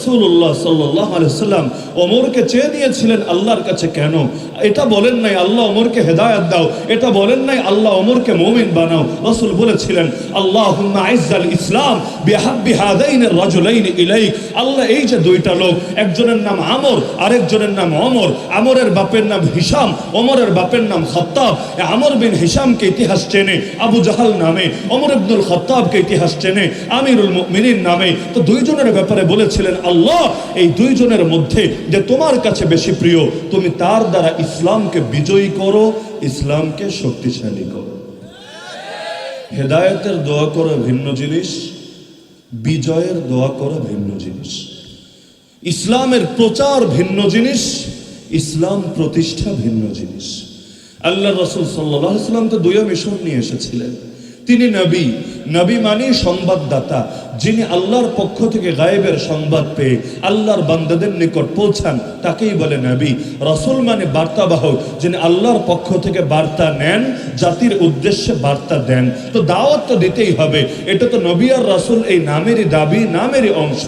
রাসূলুল্লাহ সাল্লাল্লাহু আলাইহি ওয়াসাল্লাম ওমরকে চেয়ে নিয়েছিলেন আল্লাহর কাছে। কেন? এটা বলেন নাই আল্লাহ ওমরকে হেদায়েত দাও, এটা বলেন নাই আল্লাহ ওমরকে মুমিন বানাও। রাসূল বলেছিলেন আল্লাহুম্মা আইজ্জাল ইসলাম বিহাব্বি হাদাইনির রাজুলাইনি ইলাইক। আল্লাহ এই যে দুইটা লোক, একজনের নাম আমর, আরেকজনের নাম ওমর। আমরের বাপের নাম হিশাম, ওমরের বাপের নাম খাত্তাব। আমর বিন হিশামকে ইতিহাস চেনে আবু জাহাল নামে, ওমর ইবনুল খাত্তাবকে ইতিহাস চেনে আমিরুল মুমিনিন নামে। তো দুইজনের ব্যাপারে বলেছিলেন আল্লাহ এই দুইজনের মধ্যে যে তোমার কাছে বেশি প্রিয়, তুমি তার দ্বারা ইসলামকে বিজয়ী করো, ইসলামকে শক্তিশালী করো। হেদায়েতের দোয়া করা ভিন্ন জিনিস, বিজয়ের দোয়া করা ভিন্ন জিনিস। ইসলামের প্রচার ভিন্ন জিনিস, ইসলাম প্রতিষ্ঠা ভিন্ন জিনিস। আল্লাহ রাসূল সাল্লাল্লাহু আলাইহি ওয়াসাল্লাম তো দুইটা মিশন নিয়ে এসেছিলেন। তিনি নবী, নবী মানে সংবাদদাতা, যিনি আল্লাহর পক্ষ থেকে গায়েবের সংবাদ পেয়ে আল্লাহর বান্দাদের নিকট পৌঁছান, তাকেই বলে নবী। রাসূল মানে বার্তাবাহক, যিনি আল্লাহর পক্ষ থেকে বার্তা নেন, জাতির উদ্দেশ্যে বার্তা দেন। তো দাওয়াত তো দিতেই হবে, এটা তো নবী আর রাসূল এই নামেরই দাবি, নামেরই অংশ।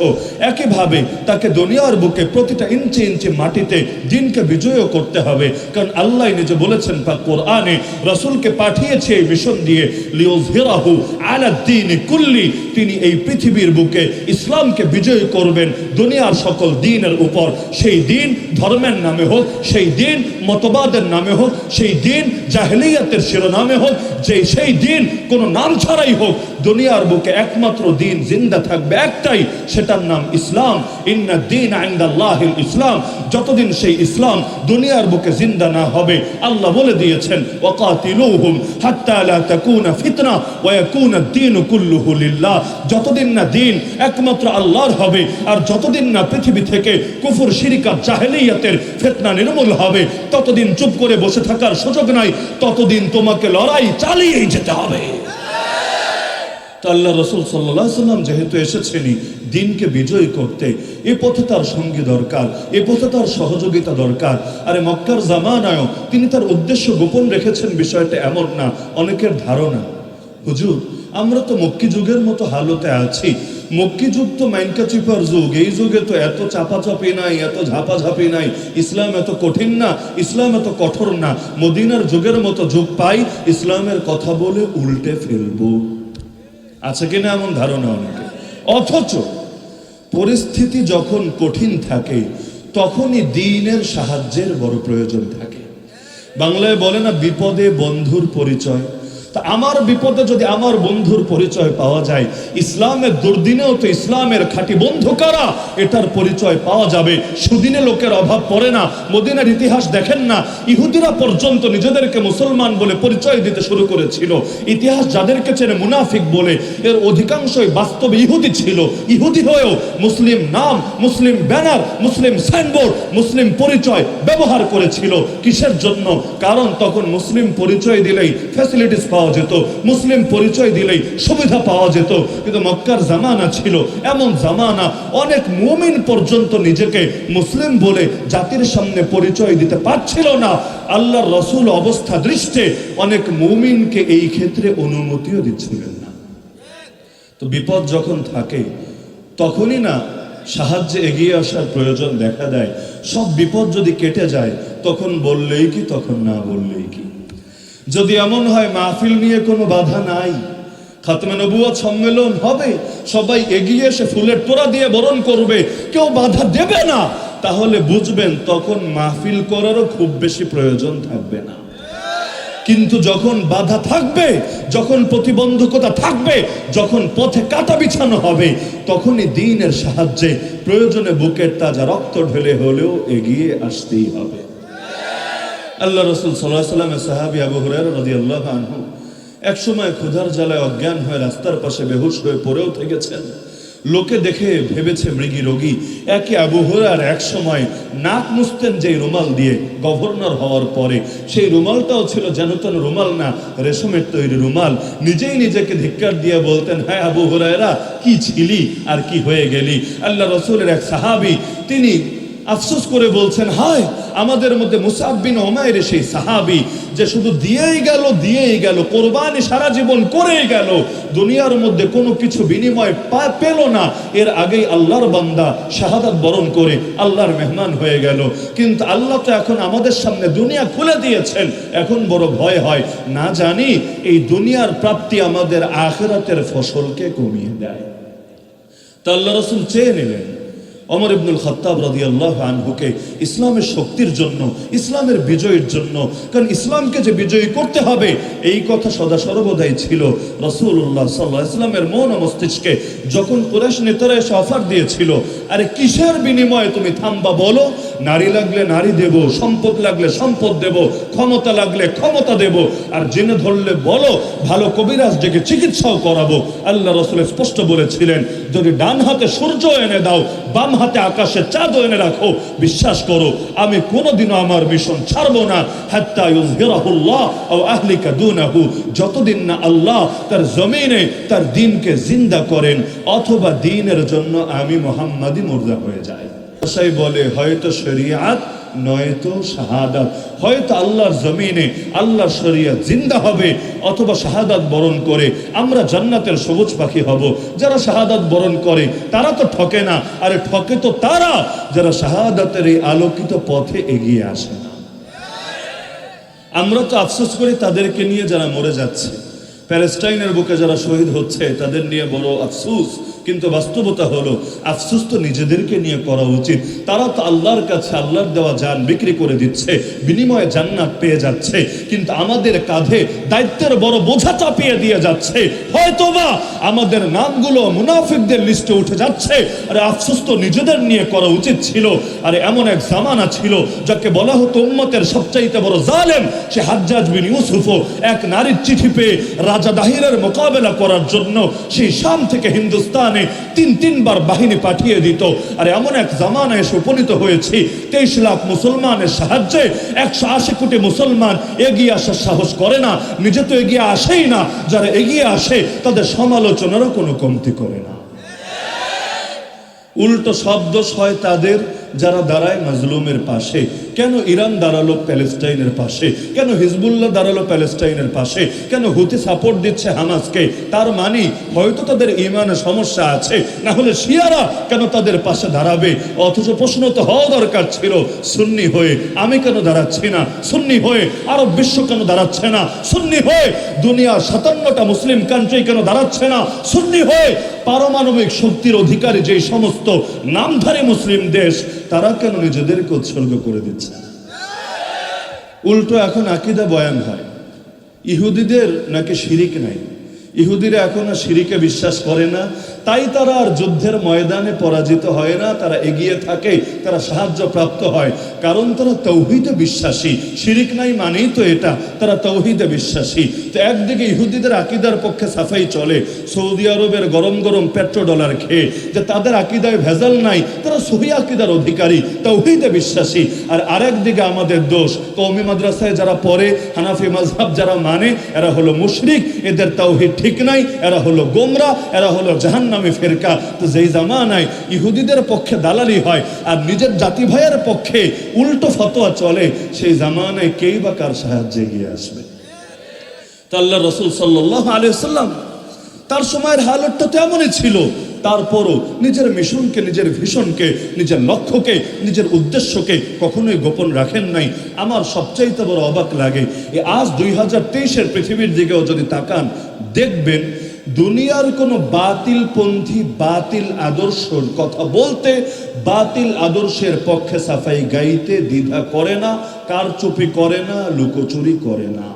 একইভাবে তাকে দুনিয়ার বুকে প্রতিটা ইঞ্চি ইঞ্চি মাটিতে দিনকে বিজয় করতে হবে, কারণ আল্লাহ নিজে বলেছেন পাক কোরআনে, রাসূলকে পাঠিয়েছে এই মিশন দিয়ে লিউযহিরাহু আলা দ্বীনি কুল্লি, তিনি এই পৃথিবীর বুকে ইসলামকে বিজয় করবেন দুনিয়ার সকল দ্বীনের উপর। সেই দ্বীন ধর্মের নামে হোক, সেই দ্বীন মতবাদের নামে হোক, সেই দ্বীন জাহেলিয়াতের শিরোনামে হোক, সেই দ্বীন কোনো নাম ছাড়াই হোক, দুনিয়ার বুকে একমাত্র দ্বীন জিন্দা থাকবে একটাই, সেটার নাম ইসলাম। ইন্না দ্বীন ইনদাল্লাহিল ইসলাম। যতদিন সেই ইসলাম দুনিয়ার বুকে জিন্দা না হবে, আল্লাহ বলে দিয়েছেন ওয়াকাতিলুহুম হাত্তা লা তাকুনা ফিতনা ওয়া ইয়াকুনা দ্বীনু কুল্লুহু লিল্লাহ। যতদিন না দ্বীন একমাত্র আল্লাহর হবে, আর যতদিন না পৃথিবী থেকে কুফর শিরক আর জাহেলিয়াতের ফিতনা নির্মূল হবে, ততদিন চুপ করে বসে থাকার সুযোগ নাই, ততদিন তোমাকে লড়াই চালিয়েই যেতে হবে। তো আল্লাহ রাসূল সাল্লাল্লাহু আলাইহি ওয়াসাল্লাম যেহেতু এসেছেনই দিনকে বিজয় করতে, এ পথে তার সঙ্গী দরকার, এ পথে তার সহযোগিতা দরকার। আরে মক্কার জামানায়ও তিনি তার উদ্দেশ্য গোপন রেখেছেন, বিষয়টা এমন না। অনেকের ধারণা হুজুর আমরা তো মক্কি যুগের মতো হালতে আছি, মক্কি যুগ তো মাইনকা চিপার যুগ, এই যুগে তো এত চাপাচাপি নাই, এত ঝাপাঝাপি নাই, ইসলাম এত কঠিন না, ইসলাম এত কঠোর না, মদিনার যুগের মতো যুগ পাই, ইসলামের কথা বলে উল্টে ফেলবো। আছে কিনা এমন ধারণা অনেকে? অথচ পরিস্থিতি যখন কঠিন থাকে তখনই দ্বীনের সাহায্যের বড় প্রয়োজন থাকে। বাংলায় বলে না বিপদে বন্ধুর পরিচয়। তা আমার বিপদে যদি আমার বন্ধুর পরিচয় পাওয়া যায়, ইসলামের দুর্দিনেও তো ইসলামের খাঁটি বন্ধু কারা এটার পরিচয় পাওয়া যাবে। সুদিনে লোকের অভাব পড়ে না। মদিনার ইতিহাস দেখেন না, ইহুদিরা পর্যন্ত নিজেদেরকে মুসলমান বলে পরিচয় দিতে শুরু করেছিল। ইতিহাস যাদেরকে চেনে মুনাফিক বলে, এর অধিকাংশই বাস্তবে ইহুদি ছিল। ইহুদি হয়েও মুসলিম নাম, মুসলিম ব্যানার, মুসলিম সাইনবোর্ড, মুসলিম পরিচয় ব্যবহার করেছিল। কিসের জন্য? কারণ তখন মুসলিম পরিচয় দিলেই ফ্যাসিলিটিস পাওয়া যেত, মুসলিম পরিচয় দিলেই সুবিধা পাওয়া যেত। কিন্তু মক্কার জামানা ছিল এমন জামানা, অনেক মুমিন পর্যন্ত নিজেকে মুসলিম বলে জাতির সামনে পরিচয় দিতে পারছিল না। আল্লাহর রাসূল অবস্থা দৃষ্টে অনেক মুমিনকে এই ক্ষেত্রে অনুমতিও দিচ্ছিলেন না। তো বিপদ যখন থাকে তখনই না সাহায্যে এগিয়ে আসার প্রয়োজন দেখা দেয়। সব বিপদ যদি কেটে যায় তখন বললেই কি, তখন না বললেই কি। যদি এমন হয় মাহফিল নিয়ে কোনো বাধা নাই, খাতমে নবুয়ত সম্মেলন হবে, সবাই এগিয়ে এসে ফুলের তোড়া দিয়ে বরণ করবে, কেউ বাধা দেবে না, তাহলে বুঝবেন তখন মাহফিল করারও খুব বেশি প্রয়োজন থাকবে না। কিন্তু যখন বাধা থাকবে, যখন প্রতিবন্ধকতা থাকবে, যখন পথে কাটা বিছানো হবে, তখনই দ্বীনের সাহায্যে প্রয়োজনে বুকের তাজা রক্ত ঢেলে হলেও এগিয়ে আসতেই হবে। আল্লাহ রাসূল সাল্লাল্লাহু আলাইহি ওয়াসাল্লামের সাহাবী আবু হুরায়রা রাদিয়াল্লাহু আনহু এক সময় ক্ষুধার জ্বালায় অজ্ঞান হয়ে রাস্তার পাশে বেহুশ হয়ে পড়েও থেকেছেন। লোকে দেখে ভেবেছে মৃগী রোগী। একই আবু হুরায়রা এক সময় নাক মুছতেন যে রুমাল দিয়ে গভর্নর হওয়ার পরে, সেই রুমালটাও ছিল যেন তেন রুমাল না, রেশমের তৈরি রুমাল। নিজেই নিজেকে ধিক্কার দিয়ে বলতেন, হ্যাঁ আবু হুরায়রা কি ছিলি আর কি হয়ে গেলি। আল্লাহ রাসূলের এক সাহাবী তিনি আফসোস করে বলছেন, হায় আমাদের মধ্যে মুসআব বিন উমাইর সেই সাহাবী যে শুধু দিয়েই গেল, কোরবানি সারা জীবন করেই গেল, দুনিয়ার মধ্যে কোনো কিছু বিনিময় পেল না, এর আগেই আল্লাহর বান্দা শাহাদাত বরণ করে আল্লাহর মেহমান হয়ে গেল। কিন্তু আল্লাহ তো এখন আমাদের সামনে দুনিয়া খুলে দিয়েছেন, এখন বড় ভয় হয়, না জানি এই দুনিয়ার প্রাপ্তি আমাদের আখিরাতের ফসলকে কমিয়ে দেয়। তা আল্লাহ রাসূল চেয়ে নিলেন ওমর ইবনুল খাত্তাব রাদিয়াল্লাহু আনহুকে ইসলামের শক্তির জন্য, ইসলামের বিজয়ের জন্য, কারণ ইসলামকে যে বিজয়ী করতে হবে এই কথা সদা সর্বদাই ছিল রাসূলুল্লাহ সাল্লাল্লাহু আলাইহি ওয়াসাল্লামের মন ও মস্তিষ্কে। যখন কুরাইশ নেতারা এসে অফার দিয়েছিল, আরে কিসের বিনিময়ে তুমি থামবা বলো, নারী লাগলে নারী দেব, সম্পদ লাগলে সম্পদ দেব, ক্ষমতা লাগলে ক্ষমতা দেব, আর জেনে ধরলে বলো ভালো কবিরাজ ডেকে চিকিৎসাও করাবো। আল্লাহ রাসূল স্পষ্ট বলেছিলেন, যদি ডান হাতে সূর্য এনে দাও, বাম হাতে আকাশে চাঁদ এনে রাখো, বিশ্বাস করো আমি কোনোদিনও আমার মিশন ছাড়বো না, হাত্তা ইউযহিরাহুল্লাহ আও আহলিকা দুনাহু, যতদিন না আল্লাহ তার জমিনে তার দ্বীনকে জিন্দা করেন অথবা দ্বীনের জন্য আমি মুহাম্মাদি মুর্দা হয়ে যাই। সাই বলে হয়তো শরিয়াত নয়তো শাহাদাত, হয়তো আল্লাহর জমিনে আল্লাহর শরিয়াত জিন্দা হবে অথবা শাহাদাত বরণ করে আমরা জান্নাতের সবুজ পাখি হব। যারা শাহাদাত বরণ করে তারা তো ঠকে না, আরে ঠকে তো তারা যারা শাহাদাতের এই আলোকিত পথে এগিয়ে আসে না। আমরা তো আফসোস করি তাদেরকে নিয়ে যারা মরে যাচ্ছে, প্যালেস্টাইনের বুকে যারা শহীদ হচ্ছে তাদের নিয়ে বড় আফসোস, কিন্তু বাস্তবতা হলো আফসোস তো নিজেদেরকে নিয়ে করা উচিত। তারা তো আল্লাহর কাছে আল্লাহর দেওয়া জান বিক্রি করে দিচ্ছে, বিনিময়ে জান্নাত পেয়ে যাচ্ছে, কিন্তু আমাদের কাঁধে দায়িত্বের বড় বোঝা চাপিয়ে দিয়ে যাচ্ছে। হয়তোবা আমাদের নামগুলো মুনাফিকদের লিস্টে উঠে যাচ্ছে, আরে আফসোস তো নিজেদের নিয়ে করা উচিত ছিল। আরে এমন এক জামানা ছিল যাকে বলা হতো উম্মতের সবচাইতে বড় জালেম, সে হাজ্জাজ বিন ইউসুফও এক নারীর চিঠি পেয়ে রাজা দাহিরের মোকাবেলা করার জন্য সেই শাম থেকে হিন্দুস্তানে তিনবার বাহিনী পাঠিয়ে দিত। আর এমন এক জামানায় এসে উপনীত হয়েছি 23 লাখ মুসলমানের সাহায্যে 180 কোটি মুসলমান এগিয়ে আসার সাহস করে না, নিজে তো এগিয়ে আসেই না, যারা এগিয়ে আসে তাদের সমালোচনারও কোনো কমতি করে না। উল্টো সব দোষ হয় তাদের যারা দাঁড়ায় মাজলুমের পাশে। কেন ইরান দাঁড়ালো প্যালেস্টাইনের পাশে, কেন হিজবুল্লাহ দাঁড়ালো প্যালেস্টাইনের পাশে, কেন হুতি সাপোর্ট দিচ্ছে হামাসকে? তার মানে হয়তো তাদের ইমানে সমস্যা আছে, না হলে শিয়ারা কেন তাদের পাশে দাঁড়াবে? অথচ প্রশ্ন তো হওয়া দরকার ছিল, সুন্নি হয়ে আমি কেন দাঁড়াচ্ছি না, সুন্নি হয়ে আরব বিশ্ব কেন দাঁড়াচ্ছে না, সুন্নি হয়ে দুনিয়ার 57টা মুসলিম কান্ট্রি কেন দাঁড়াচ্ছে না, সুন্নি হয়ে পারমাণবিক শক্তির অধিকারী যে সমস্ত নামধারী মুসলিম দেশ তারা কেন নিজেদেরকে উৎসর্গ করে দিচ্ছে? উল্টো এখন আকীদা বয়ান হয়, ইহুদিদের নাকি শিরিক নাই, ইহুদিরা এখন আর শিরিকে বিশ্বাস করে না, তাই তারা আর যুদ্ধের ময়দানে পরাজিত হয় না, তারা এগিয়ে থাকে, তারা সাহায্য প্রাপ্ত হয়, কারণ তারা তাওহীদে বিশ্বাসী। শিরিক নাই মানেই তো এটা, তারা তাওহীদে বিশ্বাসী। তো একদিকে ইহুদিদের আকীদার পক্ষে সাফাই চলে, সৌদি আরবের গরম গরম পেট্রোডলার খেয়ে, যে তাদের আকীদায় ভেজাল নাই, তারা সহি আকীদার অধিকারী, তাওহীদে বিশ্বাসী। আর আরেকদিকে আমাদের দোষ, কওমি মাদ্রাসায় যারা পড়ে, হানাফি মাযহাব যারা মানে, এরা হলো মুশরিক, এদের তাওহীদ ঠিক নাই, এরা হলো গোমরা, এরা হলো জাহান্নামী ফিরকা। তো যেই জামানায় ইহুদিদের পক্ষে দালালি হয় আর নিজের জাতি ভাইয়ের পক্ষে উল্টো ফতোয়া চলে, সেই জামানায় কেই বা কার সাহায্যে এগিয়ে আসবে? তো আল্লাহ রাসূল সাল্লাল্লাহু আলাইহি ওয়াসাল্লাম তার সময়ের হালতটা তো এমনই ছিল, তারপরও নিজের মিশনকে, নিজের ভিশনকে, নিজের লক্ষ্যকে, নিজের উদ্দেশ্যকে কখনোই গোপন রাখেন নাই। আমার সবচাইতে বড় অবাক লাগে, এই আজ 2023-এর পৃথিবীর দিকেও যদি তাকান, দেখবেন দুনিয়ার কোনো বাতিলপন্থী বাতিল আদর্শের কথা বলতে, বাতিল আদর্শের পক্ষে সাফাই গাইতে দ্বিধা করে না, কারচুপি করে না, লুকোচুরি করে না।